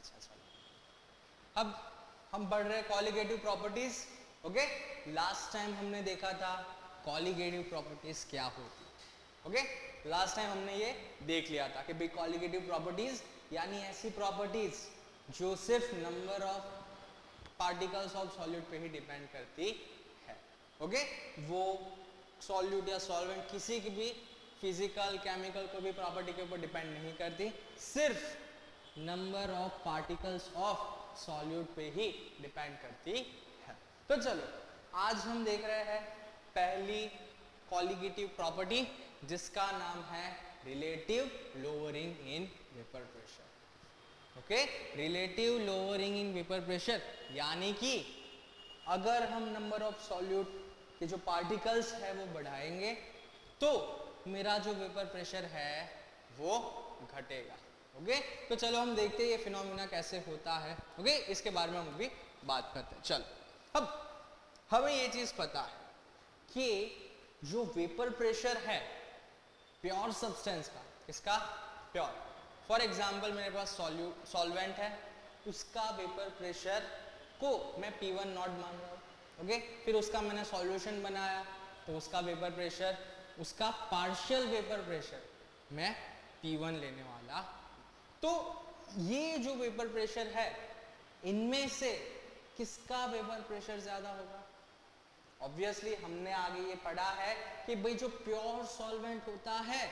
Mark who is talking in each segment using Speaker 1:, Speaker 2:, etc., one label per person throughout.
Speaker 1: अच्छा चलो अब हम बढ़ रहे हैं colligative properties. Okay, last time हमने देखा था कॉलिगेटिव प्रॉपर्टीज क्या होती। ओके, लास्ट टाइम हमने ये देख लिया था कि भाई कॉलिगेटिव प्रॉपर्टीज यानी ऐसी प्रॉपर्टीज जो सिर्फ number of particles of solute पे ही डिपेंड करती है। ओके, वो सॉल्यूट या सॉल्वेंट किसी की भी फिजिकल केमिकल को भी प्रॉपर्टी के ऊपर डिपेंड नहीं करती, सिर्फ number of particles of solute पे ही डिपेंड करती है। तो चलो आज हम देख रहे हैं पहली कॉलिगेटिव प्रॉपर्टी जिसका नाम है relative lowering in vapour pressure. Okay, relative lowering in vapour pressure यानी कि अगर हम नंबर ऑफ सॉल्यूट के जो पार्टिकल्स है वो बढ़ाएंगे तो मेरा जो वेपर प्रेशर है वो घटेगा। ओके, तो चलो हम देखते हैं ये फिनोमिना कैसे होता है। ओके, इसके बारे में हम अभी बात करते हैं। चलो अब हमें ये चीज पता है कि जो वेपर प्रेशर है प्योर सब्सटेंस का, इसका प्योर, फॉर एग्जाम्पल मेरे पास सॉल्वेंट है, उसका वेपर प्रेशर को मैं P1 नॉट मान रहा हूँ। ओके, फिर उसका मैंने सॉल्यूशन बनाया तो उसका वेपर प्रेशर, उसका पार्शियल वेपर प्रेशर मैं P1 लेने वाला। तो ये जो वेपर प्रेशर है इनमें से किसका वेपर प्रेशर ज्यादा होगा? ऑब्वियसली हमने आगे ये पढ़ा है कि भाई जो प्योर सॉल्वेंट होता है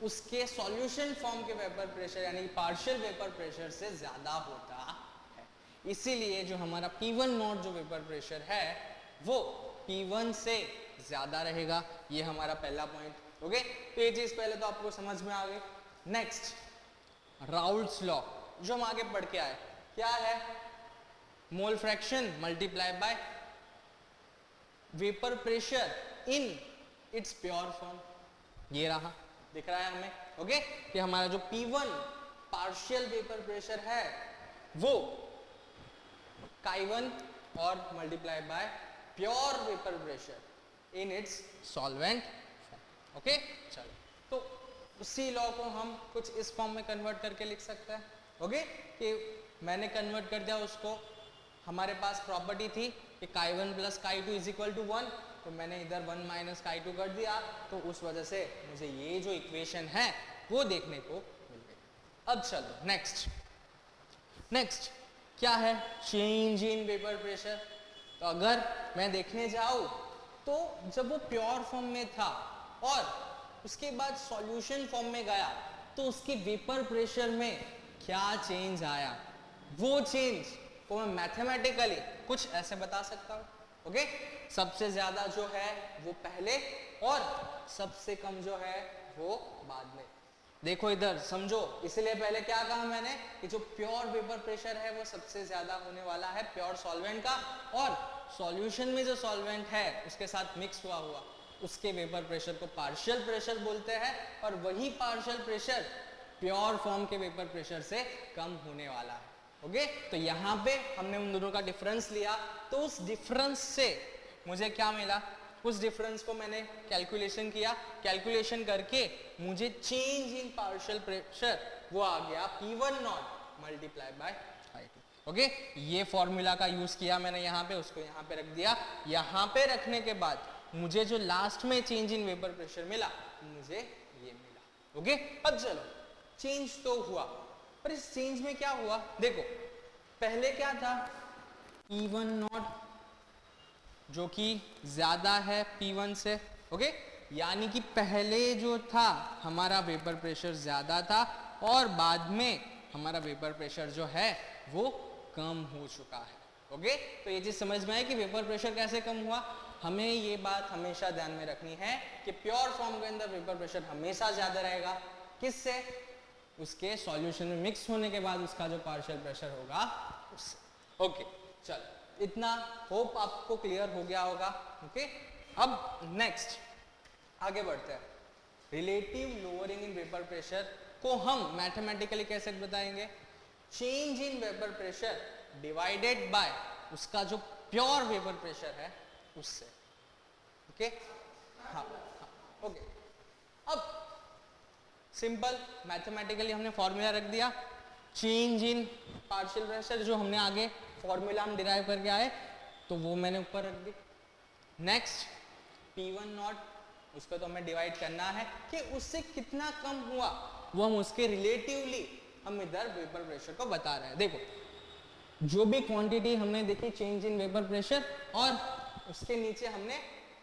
Speaker 1: उसके सॉल्यूशन फॉर्म के वेपर प्रेशर यानी पार्शियल वेपर प्रेशर से ज्यादा होता है। इसीलिए जो हमारा P1 नॉट जो वेपर प्रेशर है वो P1 से ज्यादा रहेगा। ये हमारा पहला पॉइंट। ओके, तो ये चीज पहले तो आपको समझ में आ गई। नेक्स्ट, राउल्ट्स लॉ जो हम आगे पढ़ के आए, क्या है? Mole fraction multiply by vapour pressure in its pure form. ये रहा, दिख रहा है हमें। ओके, कि हमारा जो P1 पार्शियल वेपर प्रेशर है वो Chi1 और multiply by pure vapour pressure in its solvent form. Okay, चलो तो उसी लॉ को हम कुछ इस फॉर्म में कन्वर्ट करके लिख सकते हैं। ओके, कि मैंने कन्वर्ट कर दिया उसको, हमारे पास प्रॉपर्टी थी कि Chi1 plus Chi2 is equal to 1, तो मैंने इधर 1 माइनस Chi2 कर दिया, तो उस वजह से मुझे ये जो इक्वेशन है वो देखने को मिल गई। अब चलो नेक्स्ट क्या है? Change in vapour pressure. तो अगर मैं देखने जाऊं तो जब वो प्योर फॉर्म में था और उसके बाद सॉल्यूशन फॉर्म में गया तो उसके वेपर प्रेशर में क्या चेंज आया, वो चेंज को मैं मैथमेटिकली कुछ ऐसे बता सकता हूँ। ओके, सबसे ज्यादा जो है वो पहले और सबसे कम जो है वो बाद में। देखो इधर समझो, इसलिए पहले क्या कहा मैंने कि जो प्योर वेपर प्रेशर है वो सबसे ज्यादा होने वाला है प्योर सॉल्वेंट का, और सॉल्यूशन में जो सॉल्वेंट है उसके साथ मिक्स हुआ उसके वेपर प्रेशर को पार्शियल प्रेशर बोलते हैं, और वही पार्शियल प्रेशर प्योर फॉर्म के वेपर प्रेशर से कम होने वाला है। ओके, तो यहाँ पे हमने उन दोनों का डिफरेंस लिया, तो उस डिफरेंस से मुझे क्या मिला? उस डिफरेंस को मैंने कैलकुलेशन किया, कैलकुलेशन करके मुझे चेंज इन पार्शियल प्रेशर वो आ गया P1 not multiply by Chi2। Okay, ये फॉर्मूला का यूज किया मैंने यहाँ पे, उसको यहाँ पे रख दिया। यहाँ पे रखने के बाद मुझे जो लास्ट में चेंज इन वेपर प्रेशर मिला मुझे ये मिला। ओके, अब चलो चेंज तो हुआ, पर इस चेंज में क्या हुआ? देखो पहले क्या था? P1 नॉट जो कि ज्यादा है P1 से। ओके, यानी कि पहले जो था हमारा वेपर प्रेशर ज्यादा था और बाद में हमारा वेपर प्रेशर जो है वो कम हो चुका है। ओके, तो ये चीज समझ में आए कि वेपर प्रेशर कैसे कम हुआ। हमें ये बात हमेशा ध्यान में रखनी है कि प्योर फॉर्म के अंदर वेपर प्रेशर हमेशा ज्यादा रहेगा। किससे? उसके सॉल्यूशन में मिक्स होने के बाद उसका जो पार्शियल प्रेशर होगा उससे। ओके, चलो इतना होप आपको क्लियर हो गया होगा। ओके, अब नेक्स्ट आगे बढ़ते हैं। Relative lowering in vapour pressure को हम मैथमेटिकली कैसे बताएंगे? Change in vapour pressure divided by उसका जो प्योर वेपर प्रेशर है उससे। ओके, हाँ, ओके। अब सिंपल मैथमेटिकली हमने फॉर्मूला रख दिया, चेंज इन पार्शियल प्रेशर जो हमने आगे फॉर्मूला हम डिराइव करके आए तो वो मैंने ऊपर रख दी। नेक्स्ट P1 नॉट, उसको तो हमें डिवाइड करना है कि उससे कितना कम हुआ, वो हम उसके रिलेटिवली हम इधर वेपर प्रेशर को बता रहे हैं। देखो जो भी क्वांटिटी हमने देखी चेंज इन वेपर प्रेशर और उसके नीचे हमने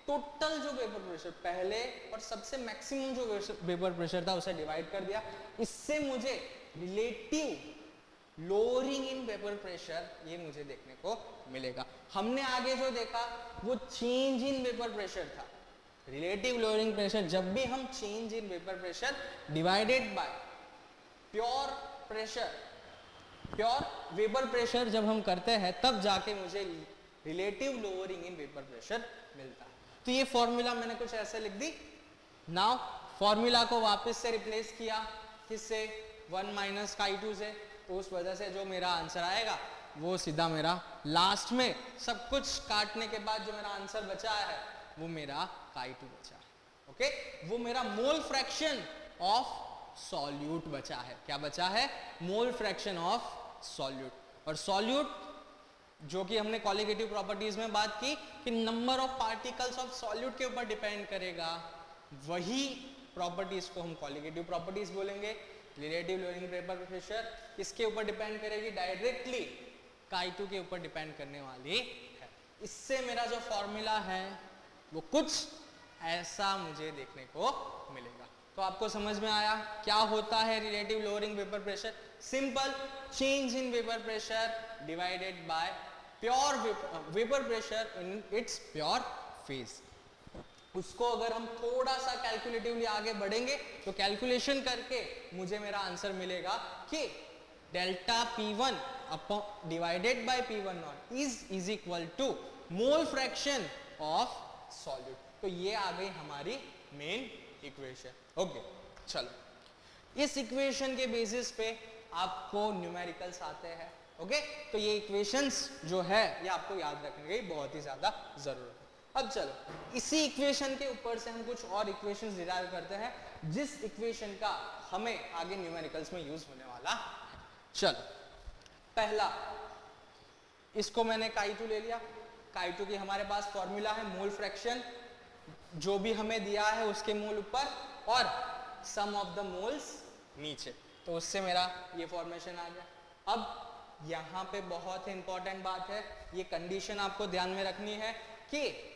Speaker 1: टोटल जो वेपर प्रेशर पहले और सबसे मैक्सिमम जो वेपर प्रेशर था उसे डिवाइड कर दिया। इससे मुझे relative lowering in vapour pressure ये मुझे देखने को मिलेगा। हमने आगे जो देखा वो चेंज इन वेपर प्रेशर था। रिलेटिव लोअरिंग प्रेशर जब भी हम change in vapour pressure divided by pure pressure, pure vapour pressure जब हम करते हैं तब जाके मुझे relative lowering in vapour pressure मिलता है। तो ये फॉर्मूला मैंने कुछ ऐसे लिख दी। नाउ फॉर्मूला को वापस से रिप्लेस किया किससे, 1 माइनस काई2 से, तो उस वजह से जो मेरा आंसर आएगा वो सीधा मेरा लास्ट में सब कुछ काटने के बाद जो मेरा आंसर बचा है वो मेरा काई2 बचा है। ओके, वो मेरा मोल फ्रैक्शन ऑफ सॉल्यूट बचा है। क्या बचा है? मोल फ्रैक्शन ऑफ सॉल्यूट। और सॉल्यूट जो कि हमने क्वालिटेटिव प्रॉपर्टीज में बात की कि number of particles of solute के ऊपर डिपेंड करेगा, वही प्रॉपर्टीज को हम क्वालिटेटिव प्रॉपर्टीज बोलेंगे। रिलेटिव लोअरिंग वेपर प्रेशर किसके ऊपर डिपेंड करेगी? डायरेक्टली काई2 के ऊपर डिपेंड करने वाली है। इससे मेरा जो फॉर्मूला है वो कुछ ऐसा मुझे देखने को मिलेगा। तो आपको समझ में आया क्या होता है relative lowering vapour pressure? Simple, change in vapour pressure divided by pure vapour pressure in its pure phase. उसको अगर हम थोड़ा सा कैलकुलेटिवली आगे बढ़ेंगे तो कैलकुलेशन करके मुझे मेरा आंसर मिलेगा कि delta P1 upon divided by P1 naught is equal to mole fraction of solute. तो ये आ गई हमारी मेन इक्वेशन। ओके, चलो इस इक्वेशन के बेसिस पे आपको न्यूमेरिकल्स आते हैं। ओके, तो ये इक्वेशंस जो है ये आपको याद रखने की बहुत ही ज्यादा जरूरत है। अब चलो इसी इक्वेशन के ऊपर से हम कुछ और इक्वेशंस डिराइव करते हैं जिस इक्वेशन का हमें आगे न्यूमेरिकल्स में यूज होने वाला है। चलो पहला, इसको मैंने काई2 ले लिया। काई2 की हमारे पास फॉर्मूला है मोल फ्रैक्शन, जो भी हमें दिया है उसके मोल ऊपर और सम ऑफ द मोल्स नीचे, तो उससे मेरा ये फॉर्मेशन आ गया। अब यहाँ पे बहुत ही इंपॉर्टेंट बात है, ये कंडीशन आपको ध्यान में रखनी है कि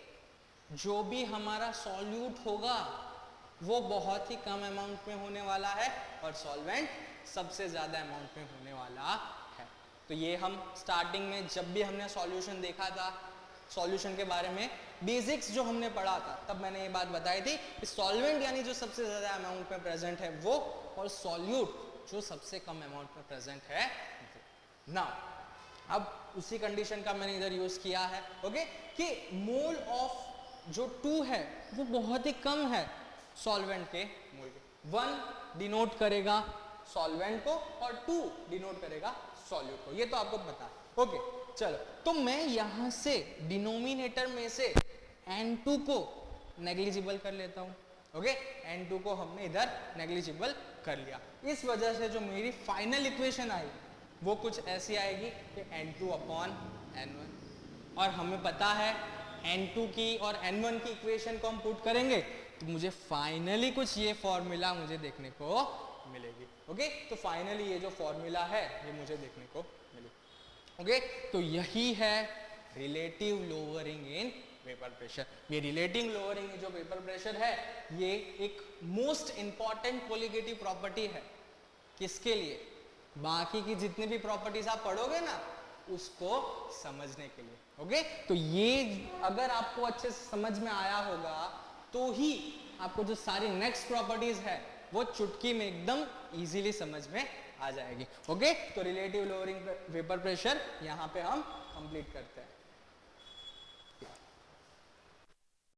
Speaker 1: जो भी हमारा सॉल्यूट होगा वो बहुत ही कम अमाउंट में होने वाला है और सॉल्वेंट सबसे ज्यादा अमाउंट में होने वाला है। तो ये हम स्टार्टिंग में जब भी हमने सॉल्यूशन देखा था, सॉल्यूशन के बारे में बेसिक्स जो हमने पढ़ा था, तब मैंने ये बात बताई थी कि सॉल्वेंट यानी जो सबसे ज्यादा अमाउंट में प्रेजेंट है वो, और सॉल्यूट जो सबसे कम अमाउंट में प्रेजेंट है वो। नाउ अब उसी कंडीशन का मैंने इधर यूज किया है। ओके, कि मोल ऑफ जो 2 है वो बहुत ही कम है सॉल्वेंट के मोल के। 1 डिनोट करेगा सॉल्वेंट को और 2 डिनोट करेगा सॉल्यूट को, ये तो आपको पता है। ओके, चलो तो मैं यहां से डिनोमिनेटर में से N2 को नेग्लिजिबल कर लेता हूं। ओके, N2 को हमने इधर नेग्लिजिबल कर लिया। इस वजह से जो मेरी फाइनल इक्वेशन आई वो कुछ ऐसी आएगी कि N2 अपॉन N1। और हमें पता है N2 की और N1 की इक्वेशन को हम पुट करेंगे तो मुझे फाइनली कुछ ये फॉर्मूला मुझे देखने को मिलेगी। ओके, तो फाइनली ये जो फॉर्मूला है ये मुझे देखने को मिलेगी। ओके, तो यही है relative lowering in vapour pressure. ये रिलेटिव लोअरिंग जो वेपर प्रेशर है ये एक मोस्ट इंपॉर्टेंट कोलिगेटिव प्रॉपर्टी है। किसके लिए? बाकी की जितनी भी प्रॉपर्टीज आप पढ़ोगे ना उसको समझने के लिए। ओके, तो ये अगर आपको अच्छे से समझ में आया होगा तो ही आपको जो सारी नेक्स्ट प्रॉपर्टीज है वो चुटकी में एकदम इजीली समझ में आ जाएगी। ओके, तो रिलेटिव लोअरिंग वेपर प्रेशर यहाँ पे हम कंप्लीट करते हैं।